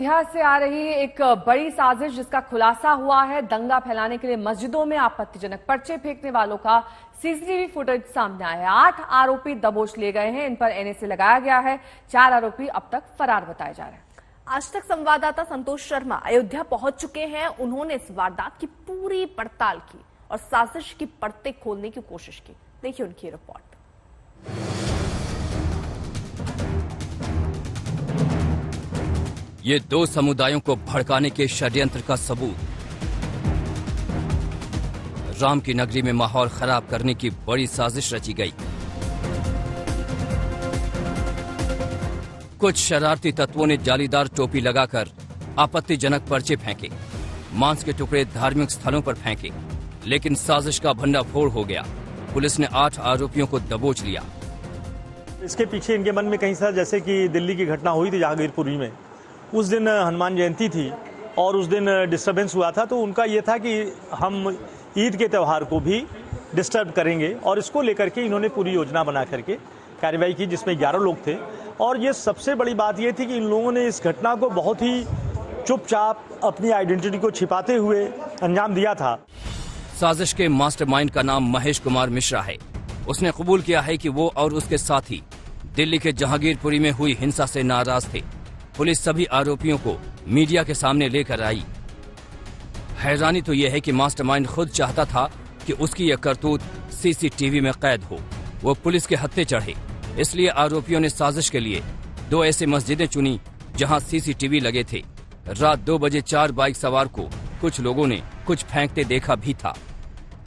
अयोध्या से आ रही एक बड़ी साजिश जिसका खुलासा हुआ है। दंगा फैलाने के लिए मस्जिदों में आपत्तिजनक पर्चे फेंकने वालों का सीसीटीवी फुटेज सामने आया है। 8 आरोपी दबोच लिए गए हैं। इन पर एनएसए लगाया गया है। 4 आरोपी अब तक फरार बताए जा रहे हैं। आज तक संवाददाता संतोष शर्मा अयोध्या पहुंच चुके हैं। उन्होंने इस वारदात की पूरी पड़ताल की और साजिश की परतें खोलने की कोशिश की। देखिए उनकी रिपोर्ट। ये दो समुदायों को भड़काने के षड्यंत्र का सबूत। राम की नगरी में माहौल खराब करने की बड़ी साजिश रची गई। कुछ शरारती तत्वों ने जालीदार टोपी लगाकर आपत्तिजनक पर्चे फेंके, मांस के टुकड़े धार्मिक स्थलों पर फेंके, लेकिन साजिश का भंडाफोड़ हो गया। पुलिस ने 8 आरोपियों को दबोच लिया। इसके पीछे इनके मन में कहीं सा, जैसे कि दिल्ली की घटना हुई थी जहांगीरपुरी में, उस दिन हनुमान जयंती थी और उस दिन डिस्टर्बेंस हुआ था, तो उनका ये था कि हम ईद के त्यौहार को भी डिस्टर्ब करेंगे और इसको लेकर के इन्होंने पूरी योजना बना करके कार्रवाई की, जिसमें 11 लोग थे। और ये सबसे बड़ी बात ये थी कि इन लोगों ने इस घटना को बहुत ही चुपचाप अपनी आइडेंटिटी को छिपाते हुए अंजाम दिया था। साजिश के मास्टरमाइंड का नाम महेश कुमार मिश्रा है। उसने कबूल किया है कि वो और उसके साथी दिल्ली के जहांगीरपुरी में हुई हिंसा से नाराज थे। पुलिस सभी आरोपियों को मीडिया के सामने लेकर आई। हैरानी तो यह है कि मास्टरमाइंड खुद चाहता था कि उसकी यह करतूत सीसीटीवी में कैद हो। वो पुलिस के हत्थे चढ़े, इसलिए आरोपियों ने साजिश के लिए 2 ऐसी मस्जिदें चुनी जहां सीसीटीवी लगे थे। रात 2 बजे 4 बाइक सवार को कुछ लोगों ने कुछ फेंकते देखा भी था।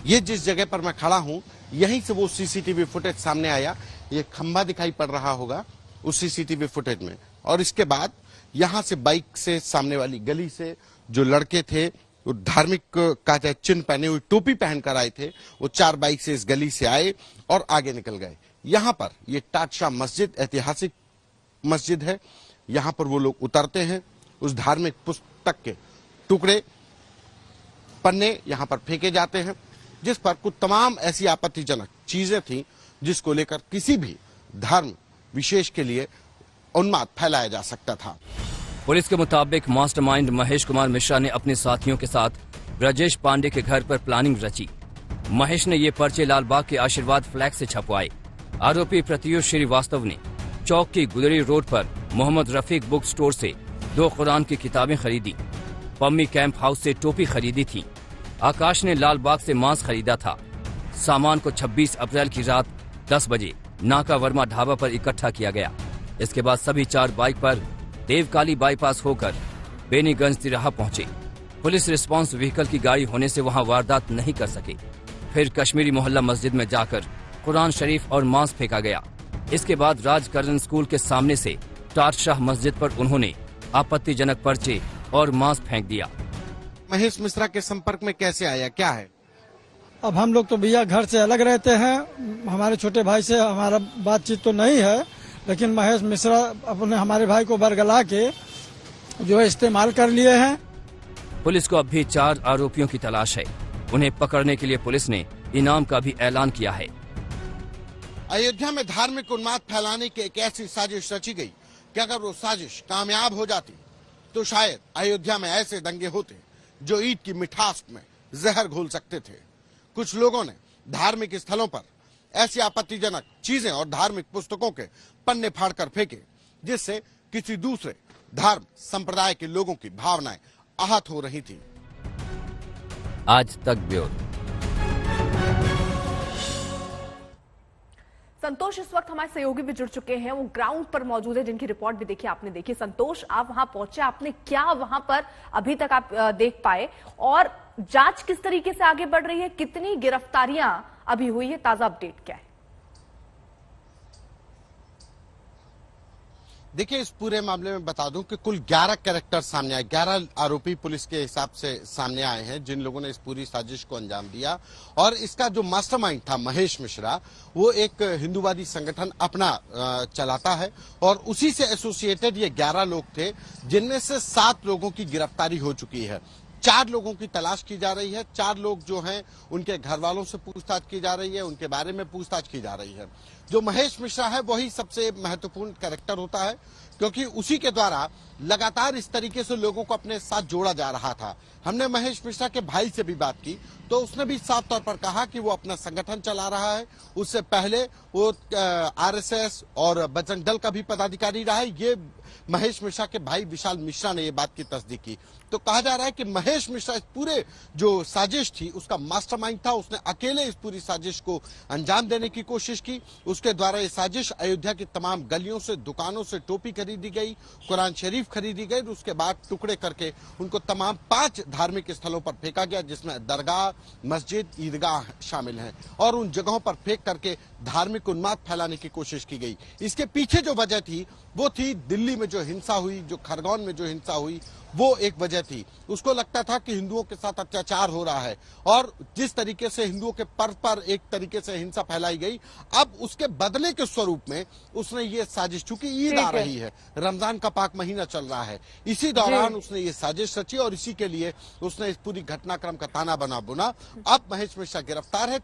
ये जिस जगह पर मैं खड़ा हूँ, यहीं से वो सीसीटीवी फुटेज सामने आया। ये खंभा दिखाई पड़ रहा होगा उस सीसीटीवी फुटेज में। और इसके बाद यहाँ से बाइक से सामने वाली गली से जो लड़के थे, वो धार्मिक का चिन्ह पहने हुए टोपी पहनकर आए थे, वो 4 बाइक से इस गली से आए और आगे निकल गए। यहाँ पर ये टाटशाह मस्जिद ऐतिहासिक मस्जिद है। यहाँ पर वो लोग उतरते हैं। उस धार्मिक पुस्तक के टुकड़े पन्ने यहाँ पर फेंके जाते हैं, जिस पर कुछ तमाम ऐसी आपत्तिजनक चीजें थी जिसको लेकर किसी भी धर्म विशेष के लिए उन्माद फैलाया जा सकता था। पुलिस के मुताबिक मास्टरमाइंड महेश कुमार मिश्रा ने अपने साथियों के साथ ब्रजेश पांडे के घर पर प्लानिंग रची। महेश ने ये पर्चे लालबाग के आशीर्वाद फ्लैग से छपवाए। आरोपी प्रत्युष श्रीवास्तव ने चौक की गुदड़ी रोड पर मोहम्मद रफीक बुक स्टोर से 2 कुरान की किताबें खरीदी। पम्मी कैंप हाउस से टोपी खरीदी थी। आकाश ने लालबाग से मांस खरीदा था। सामान को 26 अप्रैल की रात 10 बजे नाका वर्मा ढाबा पर इकट्ठा किया गया। इसके बाद सभी 4 बाइक पर देवकाली बाईपास होकर बेनीगंज तिराहा पहुंचे। पुलिस रिस्पांस व्हीकल की गाड़ी होने से वहां वारदात नहीं कर सके। फिर कश्मीरी मोहल्ला मस्जिद में जाकर कुरान शरीफ और मांस फेंका गया। इसके बाद राजकरण स्कूल के सामने से टाटशाह मस्जिद पर उन्होंने आपत्तिजनक पर्चे और मांस फेंक दिया। महेश मिश्रा के संपर्क में कैसे आया, क्या है? अब हम लोग तो भैया घर से अलग रहते हैं। हमारे छोटे भाई से हमारा बातचीत तो नहीं है, लेकिन महेश मिश्रा अपने हमारे भाई को बरगला के जो है इस्तेमाल कर लिए हैं। पुलिस को अब भी 4 आरोपियों की तलाश है। उन्हें पकड़ने के लिए पुलिस ने इनाम का भी ऐलान किया है। अयोध्या में धार्मिक उन्माद फैलाने की एक ऐसी साजिश रची गई कि अगर वो साजिश कामयाब हो जाती तो शायद अयोध्या में ऐसे दंगे होते जो ईद की मिठास में जहर घोल सकते थे। कुछ लोगों ने धार्मिक स्थलों पर ऐसी आपत्तिजनक चीजें और धार्मिक पुस्तकों के पन्ने फाड़कर फेंके, जिससे किसी दूसरे धर्म संप्रदाय के लोगों की भावनाएं आहत हो रही थी। आज तक ब्यूरो। संतोष इस वक्त हमारे सहयोगी भी जुड़ चुके हैं। वो ग्राउंड पर मौजूद है, जिनकी रिपोर्ट भी देखी आपने देखी। संतोष, आप वहां पहुंचे, आपने क्या वहां पर अभी तक आप देख पाए और जांच किस तरीके से आगे बढ़ रही है? कितनी गिरफ्तारियां अभी हुई है? ताजा अपडेट क्या है? देखिए, इस पूरे मामले में बता दूं कि कुल 11 कैरेक्टर सामने आए। 11 आरोपी पुलिस के हिसाब से सामने आए हैं, जिन लोगों ने इस पूरी साजिश को अंजाम दिया। और इसका जो मास्टरमाइंड था महेश मिश्रा, वो एक हिंदूवादी संगठन अपना चलाता है और उसी से एसोसिएटेड ये 11 लोग थे, जिनमें से 7 लोगों की गिरफ्तारी हो चुकी है। 4 लोगों की तलाश की जा रही है। 4 लोग जो हैं उनके घर वालों से पूछताछ की जा रही है, उनके बारे में पूछताछ की जा रही है। जो महेश मिश्रा है वही सबसे महत्वपूर्ण कैरेक्टर होता है, क्योंकि उसी के द्वारा लगातार इस तरीके से लोगों को अपने साथ जोड़ा जा रहा था। हमने महेश मिश्रा के भाई से भी बात की तो उसने भी साफ तौर पर कहा कि वो अपना संगठन चला रहा है। उससे पहले वो आरएसएस और बजरंग दल का भी पदाधिकारी रहा है। ये महेश मिश्रा के भाई विशाल मिश्रा ने ये बात की तस्दीक की। तो कहा जा रहा है कि महेश मिश्रा इस पूरे जो साजिश थी उसका मास्टरमाइंड था। उसने अकेले इस पूरी साजिश को अंजाम देने की कोशिश की। उसके द्वारा ये साजिश अयोध्या की तमाम गलियों से, दुकानों से टोपी खरीदी गई, कुरान शरीफ खरीदी गई, उसके बाद टुकड़े करके उनको तमाम 5 धार्मिक स्थलों पर फेंका गया, जिसमें दरगाह, मस्जिद, ईदगाह शामिल हैं, और उन जगहों पर फेंक करके धार्मिक उन्माद फैलाने की कोशिश की गई। इसके पीछे जो वजह थी वो थी दिल्ली में जो हिंसा हुई, जो खरगोन में जो हिंसा हुई, वो एक वजह थी। उसको लगता था कि हिंदुओं के साथ अत्याचार हो रहा है, और जिस तरीके से हिंदुओं के पर्व पर एक तरीके से हिंसा फैलाई गई, अब उसके बदले के स्वरूप में उसने ये साजिश, चूंकि ईद आ रही है, रमजान का पाक महीना चल रहा है, इसी दौरान उसने ये साजिश रची और इसी के लिए उसने इस पूरी घटनाक्रम का ताना बना बुना। अब महेश मिश्रा गिरफ्तार है।